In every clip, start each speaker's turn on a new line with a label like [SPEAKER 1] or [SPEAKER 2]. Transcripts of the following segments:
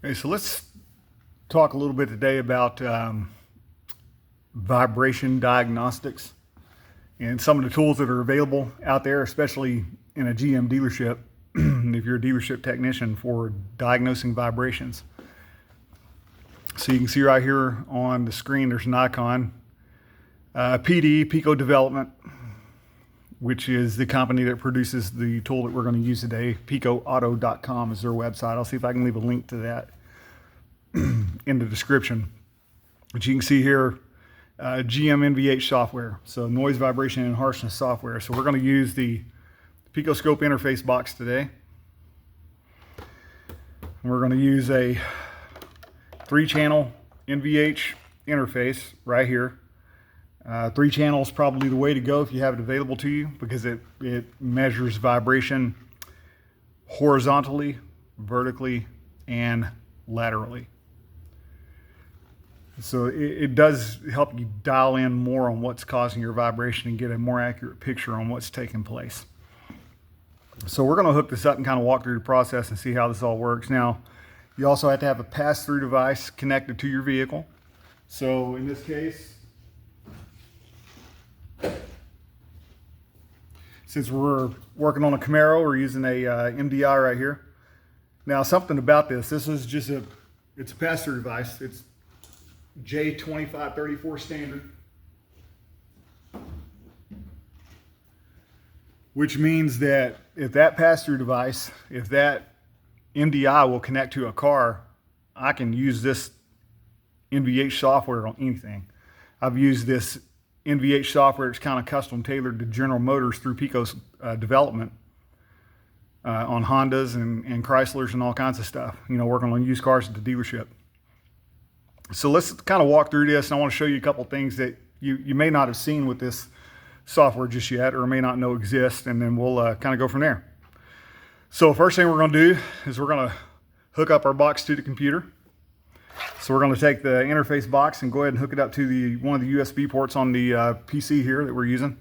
[SPEAKER 1] Okay, so let's talk a little bit today about vibration diagnostics and some of the tools that are available out there, especially in a GM dealership, if you're a dealership technician, for diagnosing vibrations. So you can see right here on the screen, there's an icon, PD, Pico Development, which is the company that produces the tool that we're going to use today. PicoAuto.com is their website. I'll see if I can leave a link to that in the description. But you can see here, GM NVH software, so noise, vibration, and harshness software. So we're going to use the picoscope interface box today. We're going to use a 3-channel NVH interface right here. 3 channels is probably the way to go if you have it available to you, because it measures vibration horizontally, vertically, and laterally. So it does help you dial in more on what's causing your vibration and get a more accurate picture on what's taking place. So we're going to hook this up and kind of walk through the process and see how this all works. Now, you also have to have a pass-through device connected to your vehicle. So in this case, since we're working on a Camaro, we're using a MDI right here. Now, something about this is just it's a pass-through device. It's J2534 standard, which means that if that pass-through device, if that MDI will connect to a car, I can use this NVH software on anything. I've used this NVH software. It's kind of custom tailored to General Motors through Pico's development on Hondas and Chryslers and all kinds of stuff, you know, working on used cars at the dealership. So let's kind of walk through this, and I want to show you a couple things that you may not have seen with this software just yet, or may not know exist, and then we'll kind of go from there. So first thing we're going to do is we're going to hook up our box to the computer. So we're going to take the interface box and go ahead and hook it up to one of the USB ports on the PC here that we're using.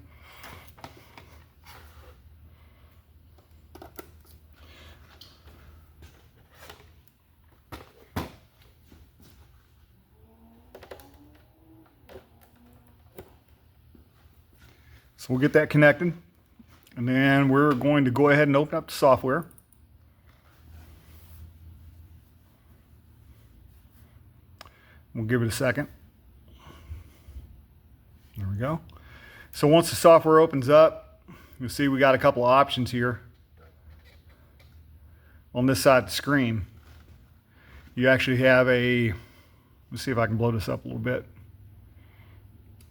[SPEAKER 1] So we'll get that connected, and then we're going to go ahead and open up the software. We'll give it a second. There we go. So once the software opens up, you'll see we got a couple of options here on this side of the screen. You actually have let's see if I can blow this up a little bit.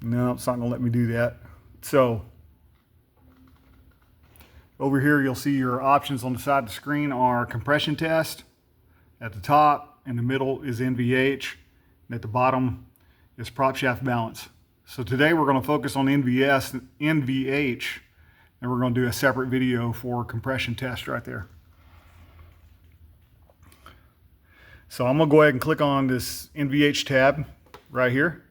[SPEAKER 1] No, it's not going to let me do that. So over here, you'll see your options on the side of the screen are compression test. At the top, in the middle is NVH. And at the bottom is prop shaft balance. So today we're going to focus on NVH, and we're going to do a separate video for compression test right there. So I'm going to go ahead and click on this NVH tab right here.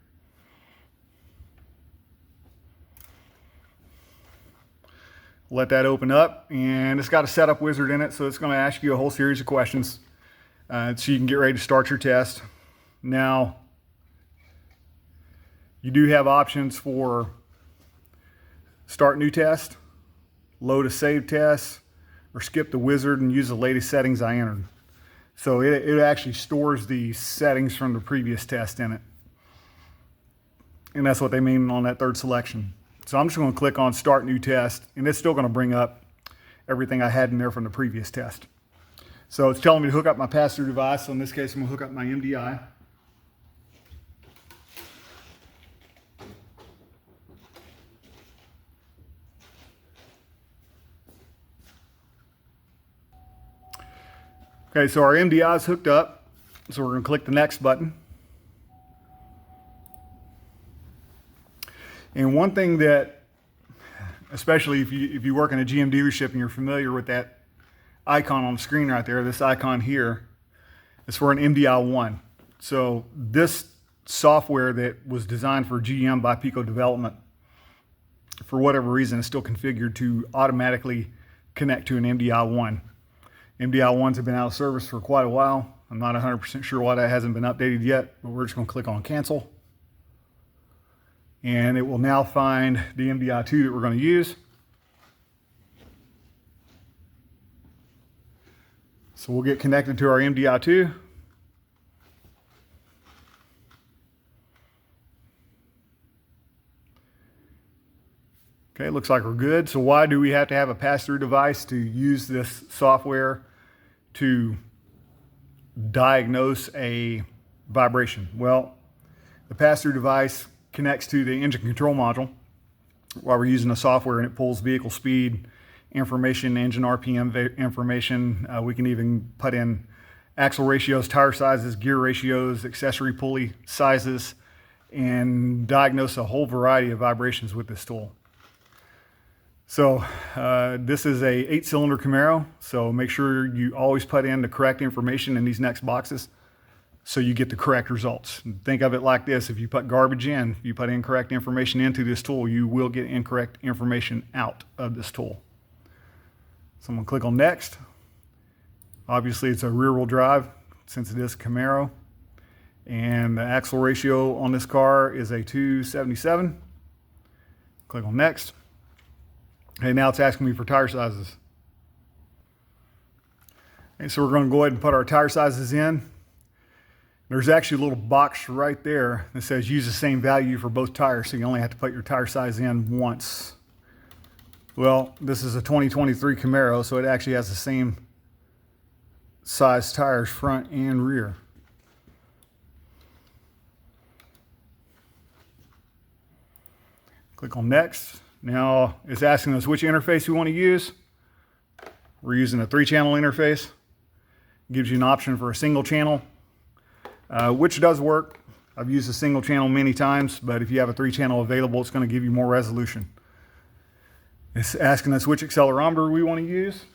[SPEAKER 1] Let that open up, and it's got a setup wizard in it, so it's going to ask you a whole series of questions so you can get ready to start your test. Now, you do have options for start new test, load a save test, or skip the wizard and use the latest settings I entered. So it actually stores the settings from the previous test in it. And that's what they mean on that third selection. So I'm just going to click on Start New Test, and it's still going to bring up everything I had in there from the previous test. So it's telling me to hook up my pass-through device. So in this case, I'm going to hook up my MDI. Okay, so our MDI is hooked up. So we're going to click the Next button. And one thing that, especially if you work in a GM dealership and you're familiar with that icon on the screen right there, this icon here is for an MDI1. So this software that was designed for GM by Pico Development, for whatever reason, is still configured to automatically connect to an MDI1. MDI1s have been out of service for quite a while, I'm not 100% sure why that hasn't been updated yet, but we're just going to click on cancel. And it will now find the MDI2 that we're going to use. So we'll get connected to our MDI2. Okay, looks like we're good. So why do we have to have a pass-through device to use this software to diagnose a vibration? Well, the pass-through device connects to the engine control module while we're using the software, and it pulls vehicle speed information, engine RPM information. We can even put in axle ratios, tire sizes, gear ratios, accessory pulley sizes, and diagnose a whole variety of vibrations with this tool. So this is a 8-cylinder Camaro, so make sure you always put in the correct information in these next boxes so you get the correct results. And think of it like this: if you put garbage in, if you put incorrect information into this tool, you will get incorrect information out of this tool. So I'm going to click on next. Obviously it's a rear-wheel drive since it is a Camaro, and the axle ratio on this car is a 277. Click on next. Okay, now it's asking me for tire sizes. Okay, so we're going to go ahead and put our tire sizes in. There's actually a little box right there that says use the same value for both tires, so you only have to put your tire size in once. Well, this is a 2023 Camaro, so it actually has the same size tires front and rear. Click on next. Now it's asking us which interface we want to use. We're using a 3-channel interface. It gives you an option for a single channel, which does work. I've used a single channel many times, but if you have a 3-channel available, it's going to give you more resolution. It's asking us which accelerometer we want to use.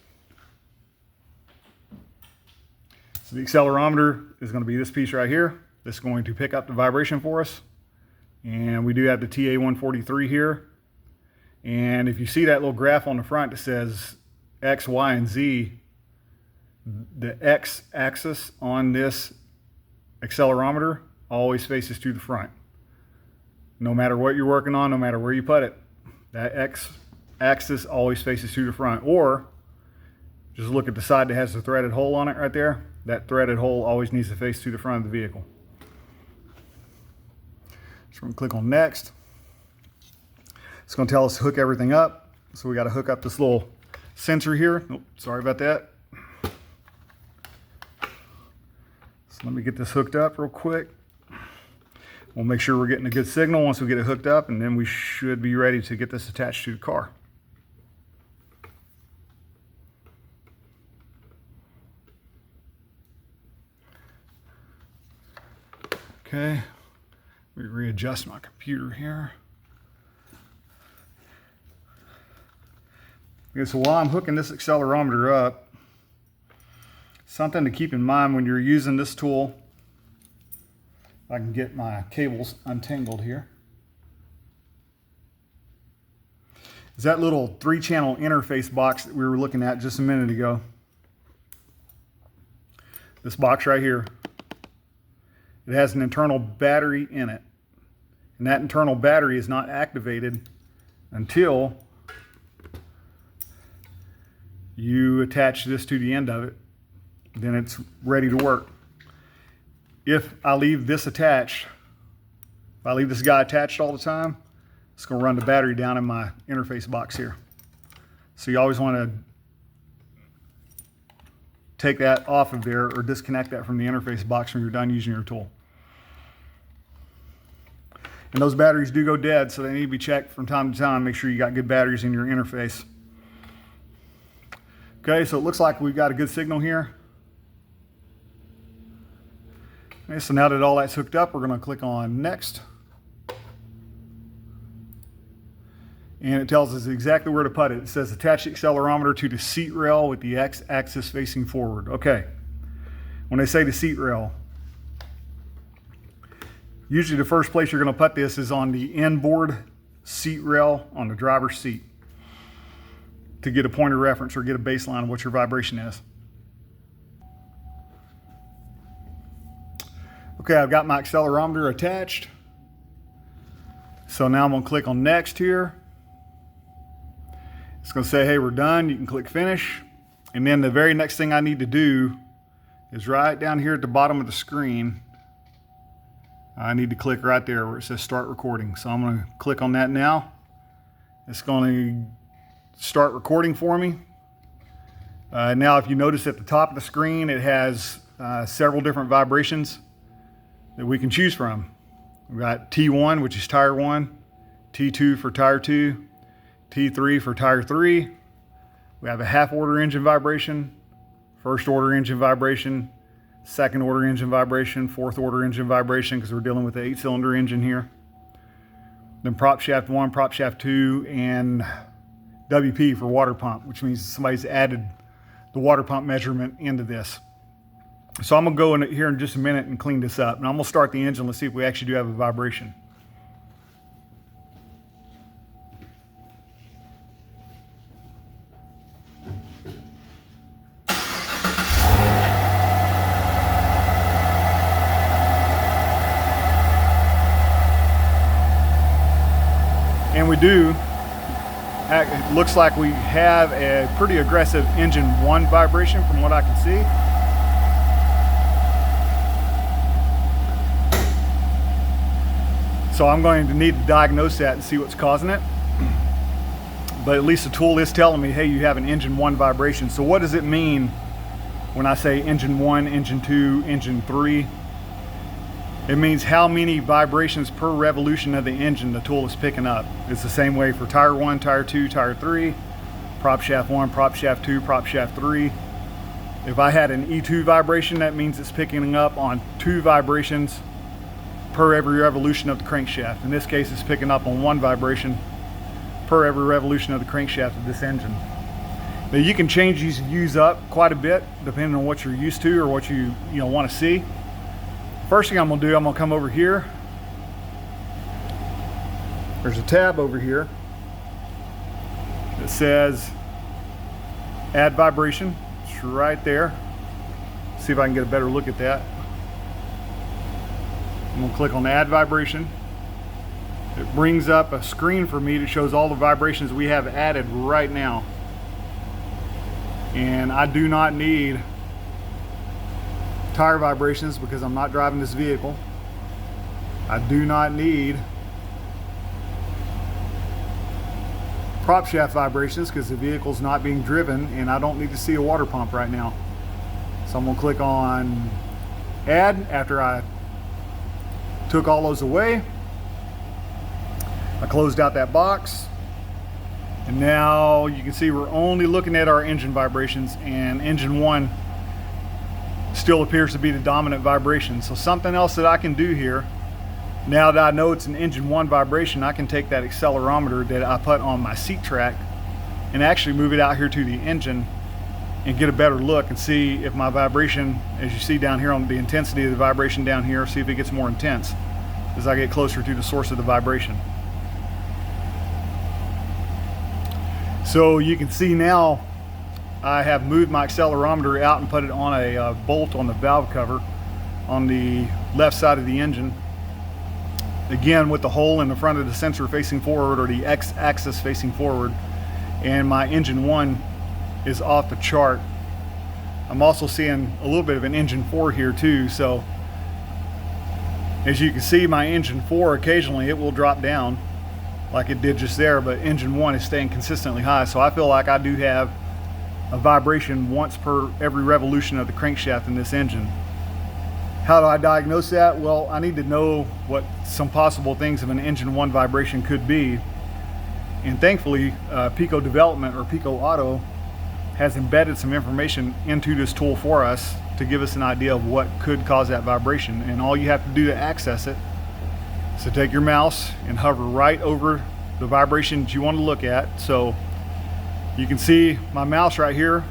[SPEAKER 1] So the accelerometer is going to be this piece right here. This is going to pick up the vibration for us. And we do have the TA143 here. And if you see that little graph on the front that says X, Y, and Z, the X axis on this accelerometer always faces to the front. No matter what you're working on, no matter where you put it, that X axis always faces to the front. Or just look at the side that has the threaded hole on it right there. That threaded hole always needs to face to the front of the vehicle. So we're going to click on next. It's going to tell us to hook everything up. So we got to hook up this little sensor here. Oh, sorry about that. So let me get this hooked up real quick. We'll make sure we're getting a good signal once we get it hooked up, and then we should be ready to get this attached to the car. Okay, let me readjust my computer here. Okay, so while I'm hooking this accelerometer up, something to keep in mind when you're using this tool, if I can get my cables untangled here, is that little 3-channel interface box that we were looking at just a minute ago. This box right here, it has an internal battery in it. And that internal battery is not activated until you attach this to the end of it. Then it's ready to work. If I leave this attached, if I leave this guy attached all the time, it's going to run the battery down in my interface box here. So you always want to take that off of there or disconnect that from the interface box when you're done using your tool. And those batteries do go dead, so they need to be checked from time to time. Make sure you got good batteries in your interface. Okay, so it looks like we've got a good signal here. Okay, so now that all that's hooked up, we're going to click on next. And it tells us exactly where to put it. It says attach the accelerometer to the seat rail with the X-axis facing forward. Okay, when they say the seat rail, usually the first place you're going to put this is on the inboard seat rail on the driver's seat to get a point of reference or get a baseline of what your vibration is. Okay, I've got my accelerometer attached. So now I'm gonna click on next here. It's gonna say, hey, we're done. You can click finish. And then the very next thing I need to do is right down here at the bottom of the screen. I need to click right there where it says start recording. So I'm gonna click on that now. It's gonna start recording for me. Now if you notice at the top of the screen, it has several different vibrations that we can choose from. We've got T1, which is tire 1, T2 for tire 2, T3 for tire 3. We have a half order engine vibration, first order engine vibration, second order engine vibration, fourth order engine vibration, because we're dealing with the 8-cylinder engine here. Then prop shaft 1, prop shaft 2, and WP for water pump, which means somebody's added the water pump measurement into this. So I'm gonna go in here in just a minute and clean this up. And I'm gonna start the engine. Let's see if we actually do have a vibration. And we do. It looks like we have a pretty aggressive engine 1 vibration from what I can see. So I'm going to need to diagnose that and see what's causing it. But at least the tool is telling me, hey, you have an engine 1 vibration. So what does it mean when I say engine 1, engine 2, engine 3? It means how many vibrations per revolution of the engine the tool is picking up. It's the same way for tire 1, tire 2, tire 3, prop shaft 1, prop shaft 2, prop shaft 3. If I had an E2 vibration, that means it's picking up on 2 vibrations per every revolution of the crankshaft. In this case, it's picking up on 1 vibration per every revolution of the crankshaft of this engine. Now you can change these views up quite a bit depending on what you're used to or what you want to see. First thing I'm gonna do, I'm gonna come over here. There's a tab over here that says add vibration. It's right there. See if I can get a better look at that. I'm gonna click on add vibration. It brings up a screen for me that shows all the vibrations we have added right now. And I do not need tire vibrations because I'm not driving this vehicle. I do not need prop shaft vibrations because the vehicle's not being driven, and I don't need to see a water pump right now. So I'm gonna click on add after I took all those away. I closed out that box, and now you can see we're only looking at our engine vibrations, and engine 1 still appears to be the dominant vibration. So something else that I can do here, now that I know it's an engine 1 vibration, I can take that accelerometer that I put on my seat track and actually move it out here to the engine and get a better look and see if my vibration, as you see down here on the intensity of the vibration down here, see if it gets more intense as I get closer to the source of the vibration. So you can see now I have moved my accelerometer out and put it on a bolt on the valve cover on the left side of the engine. Again, with the hole in the front of the sensor facing forward, or the X-axis facing forward, and my engine 1 is off the chart. I'm also seeing a little bit of an engine 4 here too, so as you can see, my engine 4 occasionally it will drop down like it did just there, but engine 1 is staying consistently high. So I feel like I do have a vibration once per every revolution of the crankshaft in this engine. How do I diagnose that? Well, I need to know what some possible things of an engine 1 vibration could be. And thankfully, Pico Development, or Pico Auto, has embedded some information into this tool for us to give us an idea of what could cause that vibration. And all you have to do to access it is to take your mouse and hover right over the vibrations you want to look at. So you can see my mouse right here,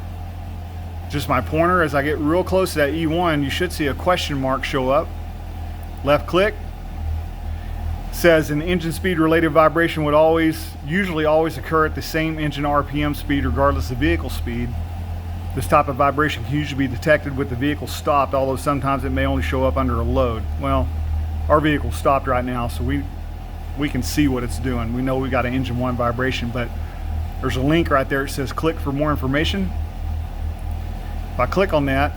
[SPEAKER 1] just my pointer. As I get real close to that E1, you should see a question mark show up. Left click. Says an engine speed related vibration would usually always occur at the same engine RPM speed regardless of vehicle speed. This type of vibration can usually be detected with the vehicle stopped, although sometimes it may only show up under a load. Well, our vehicle stopped right now, so we can see what it's doing. We know we got an engine 1 vibration, but there's a link right there. It says click for more information. If I click on that,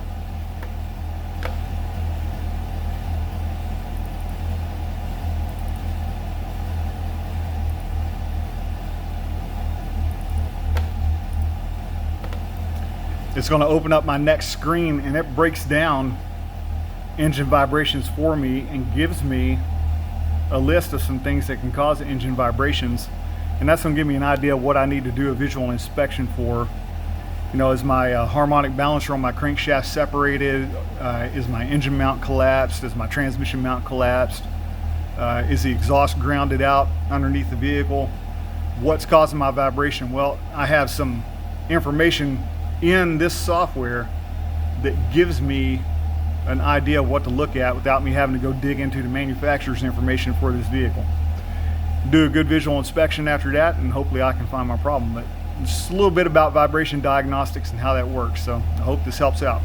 [SPEAKER 1] it's going to open up my next screen, and it breaks down engine vibrations for me and gives me a list of some things that can cause engine vibrations. And that's going to give me an idea of what I need to do a visual inspection for. You know, is my harmonic balancer on my crankshaft separated? Is my engine mount collapsed? Is my transmission mount collapsed? Is the exhaust grounded out underneath the vehicle? What's causing my vibration? Well, I have some information in this software that gives me an idea of what to look at without me having to go dig into the manufacturer's information for this vehicle. Do a good visual inspection after that, and hopefully I can find my problem. But just a little bit about vibration diagnostics and how that works. So I hope this helps out.